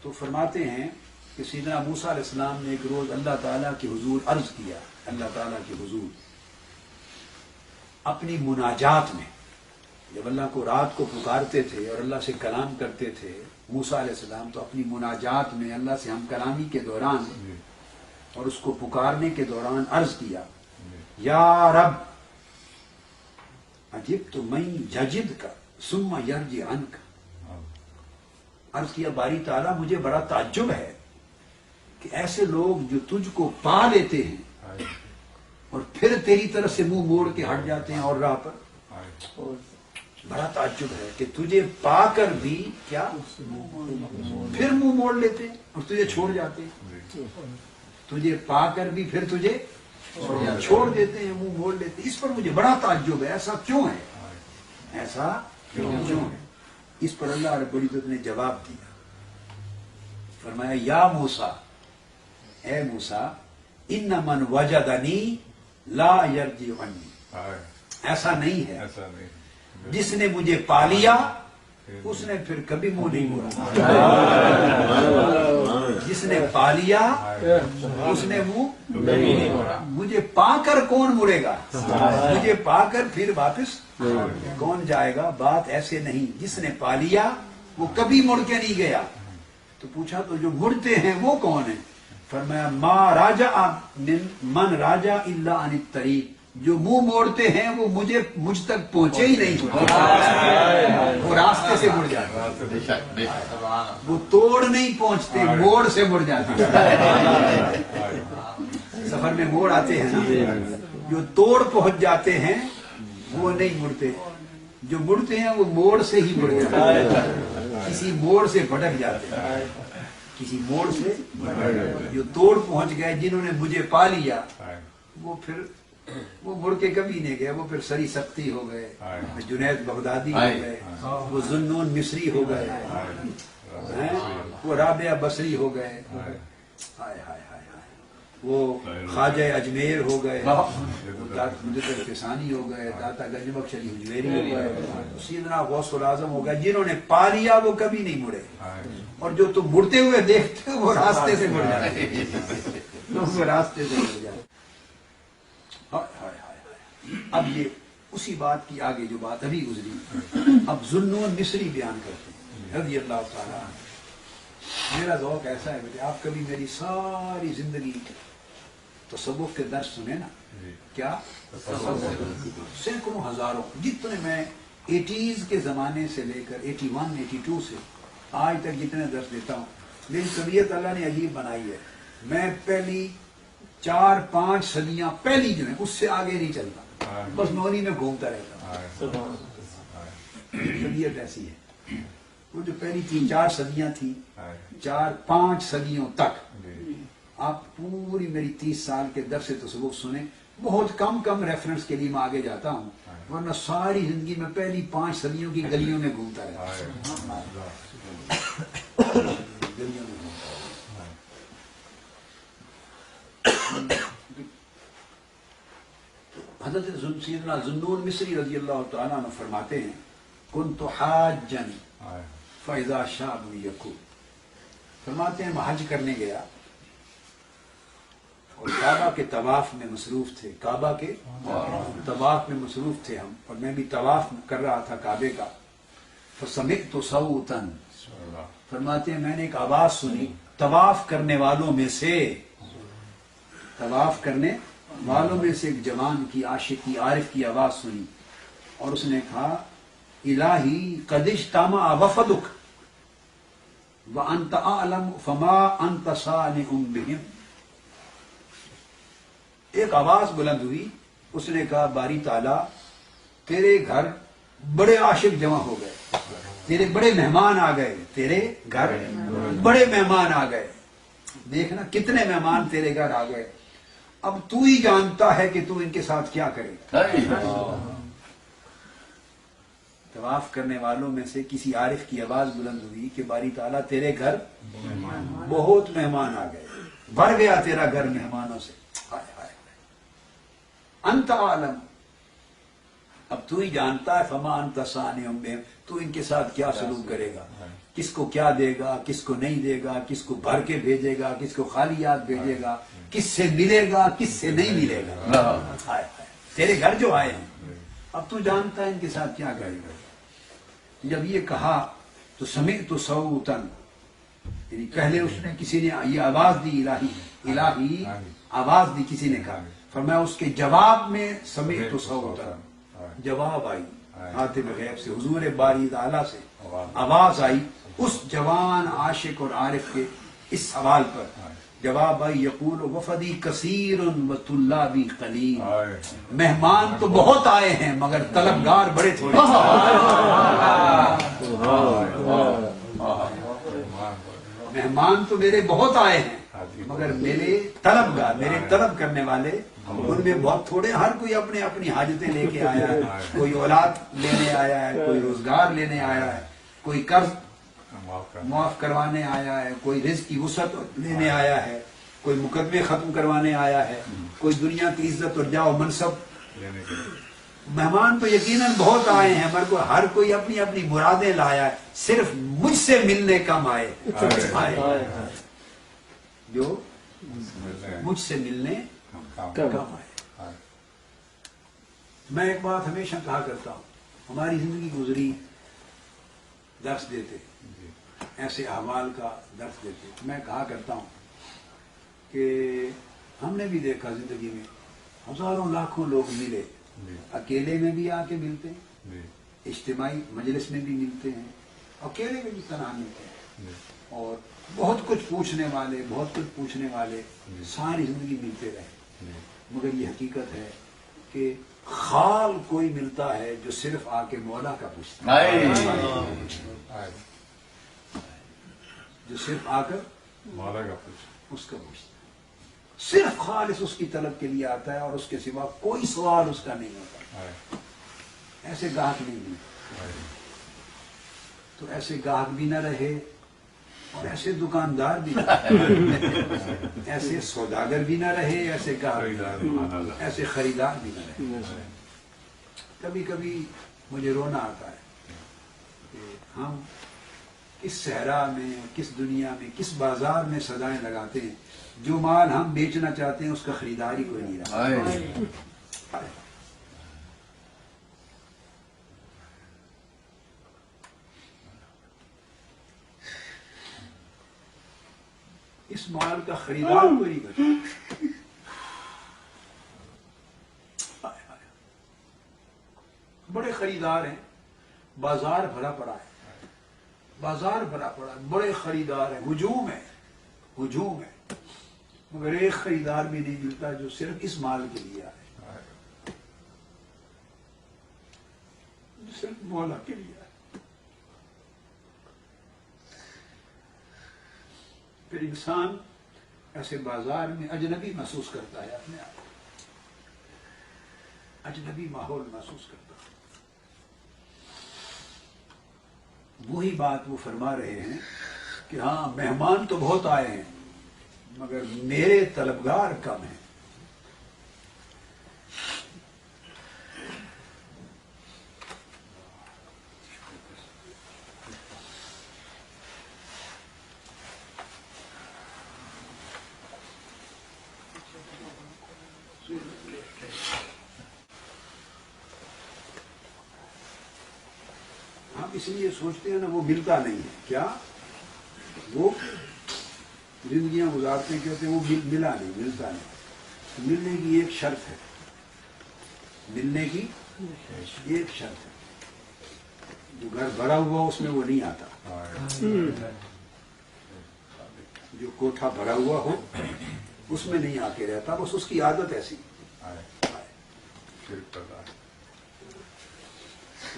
تو فرماتے ہیں کہ سیدنا موسیٰ علیہ السلام نے ایک روز اللہ تعالیٰ کے حضور عرض کیا، اللہ تعالیٰ کے حضور اپنی مناجات میں، جب اللہ کو رات کو پکارتے تھے اور اللہ سے کلام کرتے تھے موسیٰ علیہ السلام، تو اپنی مناجات میں اللہ سے ہم کلامی کے دوران اور اس کو پکارنے کے دوران عرض کیا، یا رب عجبت من یجد کا ثم یرجع عنک، عرض کیا باری تعالیٰ مجھے بڑا تعجب ہے کہ ایسے لوگ جو تجھ کو پا لیتے ہیں اور پھر تیری طرف سے منہ موڑ کے ہٹ جاتے ہیں اور راہ پر، بڑا تعجب ہے کہ تجھے پا کر بھی کیا پھر منہ موڑ لیتے ہیں اور تجھے چھوڑ جاتے ہیں، تجھے پا کر بھی پھر تجھے چھوڑ دیتے ہیں، منہ موڑ لیتے ہیں۔ اس پر مجھے بڑا تعجب ہے، ایسا کیوں ہے، ایسا کیوں ہے؟ اس پر اللہ رب العزت نے جواب دیا، فرمایا یا موسیٰ، اے موسیٰ، ان من وجدنی لا یرجع عنی، ایسا نہیں ہے، جس نے مجھے پا لیا اس نے پھر کبھی منہ نہیں موڑا، جس نے پا لیا اس نے منہ نہیں موڑا۔ مجھے پا کر کون مڑے گا، مجھے پا کر پھر واپس کون جائے گا؟ بات ایسے نہیں، جس نے پا لیا وہ کبھی مڑ کے نہیں گیا۔ تو پوچھا تو جو مڑتے ہیں وہ کون ہیں؟ فرمایا ما راجع من راجع الا عن الطریق، جو منہ موڑتے ہیں وہ مجھ تک پہنچے ہی نہیں، وہ راستے سے مڑ جاتے، وہ توڑ نہیں پہنچتے، موڑ سے مڑ جاتے۔ سفر میں موڑ آتے ہیں نا، جو توڑ پہنچ جاتے ہیں وہ نہیں مڑتے، جو مڑتے ہیں وہ موڑ سے ہی مڑ جاتے ہیں، کسی موڑ سے بھٹک جاتے ہیں، کسی موڑ سے۔ جو توڑ پہنچ گئے، جنہوں نے مجھے پا لیا، وہ پھر وہ مڑ کے کبھی نہیں گئے، وہ پھر سری سختی ہو گئے، جنید بغدادی ہو گئے، وہ ذوالنون مصری ہو گئے، وہ رابعہ بصری ہو گئے، وہ خواجہ اجمیر ہو گئے، مجدد فسانی ہو گئے، داتا گنج بخش علی حجویری ہو گئے، سیدنا غوث العظم ہو گئے۔ جنہوں نے پا لیا وہ کبھی نہیں مڑے، اور جو تم مڑتے ہوئے دیکھتے ہو وہ راستے سے مڑ جاتے، وہ راستے سے مڑ جاتے۔ اب یہ اسی بات کی آگے جو بات ابھی گزری، اب ذوالنون مصری بیان کرتے ہیں رضی اللہ تعالیٰ عنہ۔ میرا ذوق ایسا ہے بیٹے، آپ کبھی میری ساری زندگی تصوف کے درس سنے نا، کیا سینکڑوں ہزاروں، جتنے میں 80s کے زمانے سے لے کر 81 82 سے آج تک جتنے درس دیتا ہوں، میری طبیعت اللہ نے عجیب بنائی ہے، میں پہلی 4-5 صدیاں پہلی جو ہے اس سے آگے نہیں چلتا، بس نونی میں گھومتا رہتا ہوں، طبیعت ایسی ہے۔ وہ جو پہلی 3-4 صدیاں تھیں، 4-5 صدیوں تک آپ پوری میری 30 سال کے درس تصوف سنیں، بہت کم ریفرنس کے لیے میں آگے جاتا ہوں، ورنہ ساری زندگی میں پہلی 5 صدیوں کی گلیوں میں گھومتا رہتا ہوں، گلیوں میں گھومتا رہتا ہوں۔ حضرت سیدنا ذوالنون مصری رضی اللہ تعالیٰ عنہ فرماتے ہیں کنت حاجا فاذا شاب یکون، فرماتے ہیں میں حج کرنے گیا اور کعبہ کے طواف میں مصروف تھے، کعبہ کے طواف میں مصروف تھے ہم، اور میں بھی طواف کر رہا تھا کعبے کا، فسمعت صوتا، فرماتے ہیں میں نے ایک آواز سنی طواف کرنے والوں میں سے، طواف کرنے والوں میں سے ایک جوان کی، عاشق کی، عارف کی آواز سنی، اور اس نے کہا الہی قد اجتمع وفدک وانت اعلم فما انت صانع بهم۔ ایک آواز بلند ہوئی، اس نے کہا باری تعالیٰ تیرے گھر بڑے عاشق جمع ہو گئے، تیرے بڑے مہمان آ گئے، تیرے گھر بڑے مہمان آ گئے، دیکھنا کتنے مہمان تیرے گھر آ گئے، اب تو ہی جانتا ہے کہ تو ان کے ساتھ کیا کرے۔ طواف کرنے والوں میں سے کسی عارف کی آواز بلند ہوئی کہ باری تعالیٰ تیرے گھر بہت مہمان آ گئے، بھر گیا تیرا گھر مہمانوں سے، انت عالم، اب تو ہی جانتا ہے، فما انت صانع بہم، تو ان کے ساتھ کیا سلوک کرے گا۔ کس کو کیا دے گا، کس کو نہیں دے گا، کس کو بھر کے بھیجے گا، کس کو خالیات بھیجے گا، کس سے ملے گا، کس سے نہیں ملے گا. ہائے ہائے، تیرے گھر جو آئے ہیں اب تو جانتا ہے ان کے ساتھ کیا کرے گا. جب یہ کہا تو سمعت صوتا، یعنی پہلے اس نے کسی نے یہ آواز دی، الہی آواز دی کسی نے کہا، فرمایا اس کے جواب میں سمعت صوتا، جواب آئی حاتم غیب سے، حضور باری تعالیٰ سے آواز آئی اس جوان عاشق اور عارف کے اس سوال پر. جواب آئی یقول وفدی کثیر و طلابی قلیل، مہمان تو بہت آئے ہیں مگر طلبگار بڑے تھوڑے. مہمان تو میرے بہت آئے ہیں مگر میرے طلبگار، میرے طلب کرنے والے ان میں بہت تھوڑے. ہر کوئی اپنے اپنی حاجتیں لے کے آیا ہے، کوئی اولاد لینے آیا ہے، کوئی روزگار لینے آیا ہے، کوئی قرض معاف کروانے آیا ہے، کوئی رزق کی وسعت لینے آیا ہے، کوئی مقدمے ختم کروانے آیا ہے، کوئی دنیا کی عزت اور جاہ و منصب. مہمان تو یقیناً بہت آئے ہیں مگر ہر کوئی اپنی اپنی مرادیں لایا ہے، صرف مجھ سے ملنے کم آئے جو مجھ سے ملنے کم آئے. میں ایک بات ہمیشہ کہا کرتا ہوں، ہماری زندگی گزری درس دیتے، ایسے احوال کا درس دیتے. میں کہا کرتا ہوں کہ ہم نے بھی دیکھا زندگی میں ہزاروں لاکھوں لوگ ملے، اکیلے میں بھی آ کے ملتے ہیں، اجتماعی مجلس میں بھی ملتے ہیں، اکیلے میں بھی تنہا ملتے ہیں، اور بہت کچھ پوچھنے والے ساری زندگی ملتے رہے. مگر یہ حقیقت ہے کہ خال کوئی ملتا ہے جو صرف آ کے مولا کا پوچھتا ہے، جو صرف آ کر مولا کا اس کا پوچھتا ہے، صرف خالص اس کی طلب کے لیے آتا ہے اور اس کے سوا کوئی سوال اس کا نہیں ہوتا. ایسے گاہک نہیں ملتے. تو ایسے گاہک بھی نہ رہے اور ایسے دکاندار بھی نہ رہے، ایسے سوداگر بھی نہ رہے، ایسے گاہک، ایسے خریدار بھی نہ رہے. کبھی کبھی مجھے رونا آتا ہے کہ ہم کس صحرا میں، کس دنیا میں، کس بازار میں سدائیں لگاتے ہیں، جو مال ہم بیچنا چاہتے ہیں اس کا خریدار ہی کوئی نہیں رہا. اس مال کا خریدار کوئی نہیں بچا. بڑے خریدار ہیں، بازار بھرا پڑا ہے، بازار بھرا پڑا ہے، بڑے خریدار ہیں، ہجوم ہے، مگر ایک خریدار بھی نہیں ملتا جو صرف اس مال کے لیے آئے، جو صرف مولا کے لیے آئے. پھر انسان ایسے بازار میں اجنبی محسوس کرتا ہے، اپنے آپ اجنبی ماحول محسوس کرتا ہے. وہی بات وہ فرما رہے ہیں کہ ہاں مہمان تو بہت آئے ہیں مگر میرے طلبگار کم ہیں. اس لیے سوچتے ہیں نا وہ ملتا نہیں ہے. کیا وہ زندگیاں گزارتے کہتے ہیں وہ ملا نہیں، ملتا نہیں. ملنے کی ایک شرط ہے، ملنے کی ایک شرط ہے، جو گھر بھرا ہوا اس میں وہ نہیں آتا، جو کوٹھا بھرا ہوا ہو اس میں نہیں آ کے رہتا، بس اس کی عادت ایسی.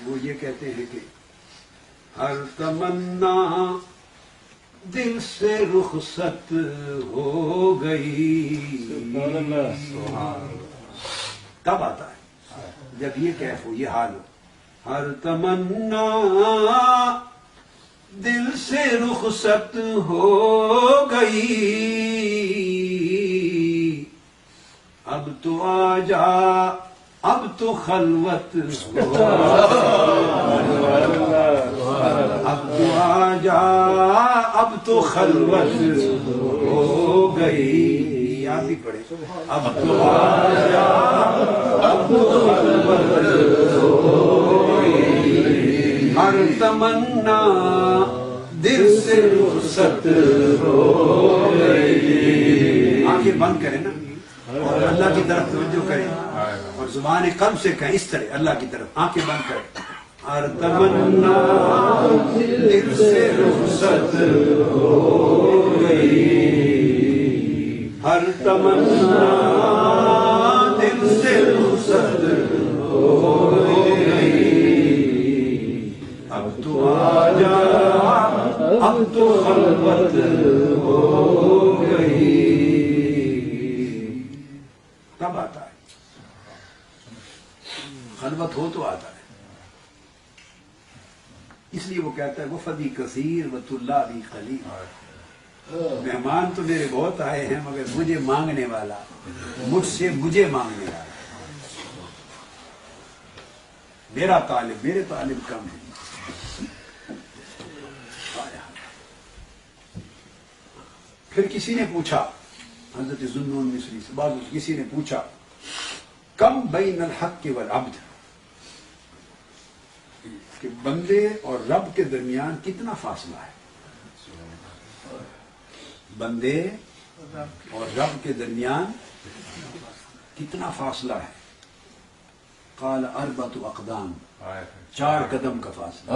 وہ یہ کہتے ہیں کہ ہر تمنا دل سے رخصت ہو گئی. تب آتا ہے جب یہ کیف ہو، یہ حال ہو. ہر تمنا دل سے رخصت ہو گئی، اب تو آ جا، اب تو خلوت ہو، اب تو آ جا اب تو خلوت ہو گئی. آپ بھی پڑھے. اب تو آجا اب تو خلوت ہو گئی. ہر تمنا دل سے رخصت ہو گئی. آنکھیں بند کریں نا اور اللہ کی طرف توجہ کریں اور زبان قلب سے کہیں اس طرح اللہ کی طرف. آنکھیں بند کریں. ہر تمنا دل سے رخصت ہو گئی. ہر تمنا دل سے رخصت ہو گئی. اب تو آجا اب تو خلوت ہو گئی. کب آتا ہے خلوت ہو تو آتا ہے. اس لیے وہ کہتا ہے وفدی کثیر وت اللہ بھی خلیل. مہمان تو میرے بہت آئے ہیں مگر مجھے مانگنے والا مجھ سے مجھے مانگنے والا. میرے طالب کم ہے. پھر کسی نے پوچھا حضرت ذوالنون مصری سے بعد کسی نے پوچھا کم بین الحق والعبد کہ بندے اور رب کے درمیان کتنا فاصلہ ہے. بندے اور رب کے درمیان کتنا فاصلہ ہے. قال 4 اقدام 4 قدم کا فاصلہ.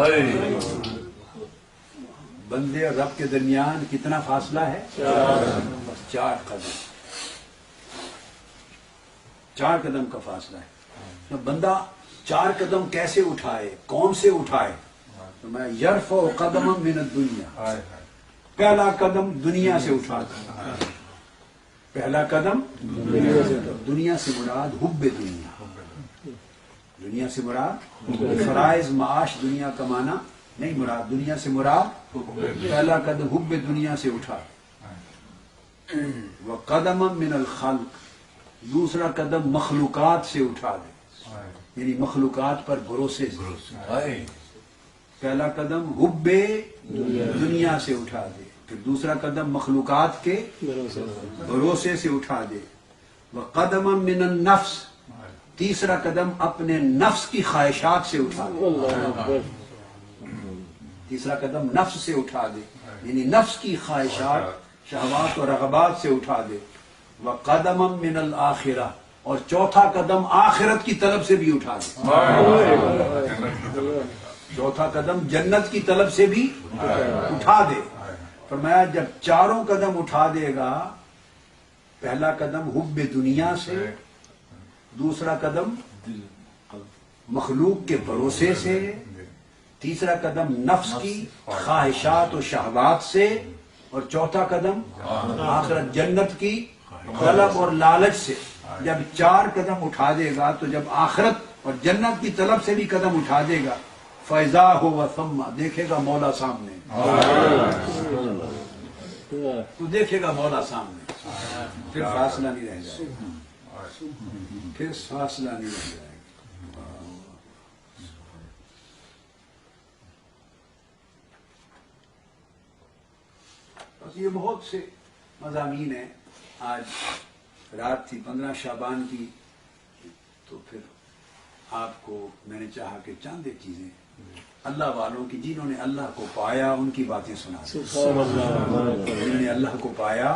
بندے اور رب کے درمیان کتنا فاصلہ ہے؟ بس 4 قدم. 4 قدم کا فاصلہ ہے. بندہ 4 قدم کیسے اٹھائے, کون سے اٹھائے؟ تو میں یرفع قدم من الدنیا. پہلا قدم دنیا سے اٹھاتا. پہلا قدم دنیا سے مراد حب دنیا. دنیا سے مراد فرائض معاش دنیا کمانا نہیں مراد. دنیا سے مراد پہلا قدم حب دنیا سے اٹھا. وقدم من الخلق دوسرا قدم مخلوقات سے اٹھا دے یعنی مخلوقات پر بھروسے سے. پہلا قدم حب دنیا سے اٹھا دے. پھر دوسرا قدم مخلوقات کے بھروسے سے اٹھا دے. وقدم من النفس تیسرا قدم اپنے نفس کی خواہشات سے اٹھا دے. تیسرا قدم نفس سے اٹھا دے یعنی نفس کی خواہشات شہوات اور رغبات سے اٹھا دے. وقدم من الآخرہ اور چوتھا قدم آخرت کی طلب سے بھی اٹھا دے. چوتھا قدم جنت کی طلب سے بھی اٹھا دے. فرمایا جب 4 قدم اٹھا دے گا, پہلا قدم حب دنیا سے, دوسرا قدم مخلوق کے بھروسے سے, تیسرا قدم نفس کی خواہشات و شہوات سے, اور چوتھا قدم آخرت جنت کی طلب اور لالچ سے. جب 4 قدم اٹھا دے گا تو جب آخرت اور جنت کی طلب سے بھی قدم اٹھا دے گا فیضا ہو و ثم دیکھے گا مولا سامنے. تو دیکھے گا مولا سامنے. پھر فاصلہ نہیں رہ جائے گا. پھر فاصلہ نہیں رہ جائے گا. بس یہ بہت سے مضامین ہیں. آج رات تھی 15 شعبان کی, تو پھر آپ کو میں نے چاہا کہ چند ایک چیزیں اللہ والوں کی جنہوں نے اللہ کو پایا ان کی باتیں سنا. جنہوں نے اللہ کو پایا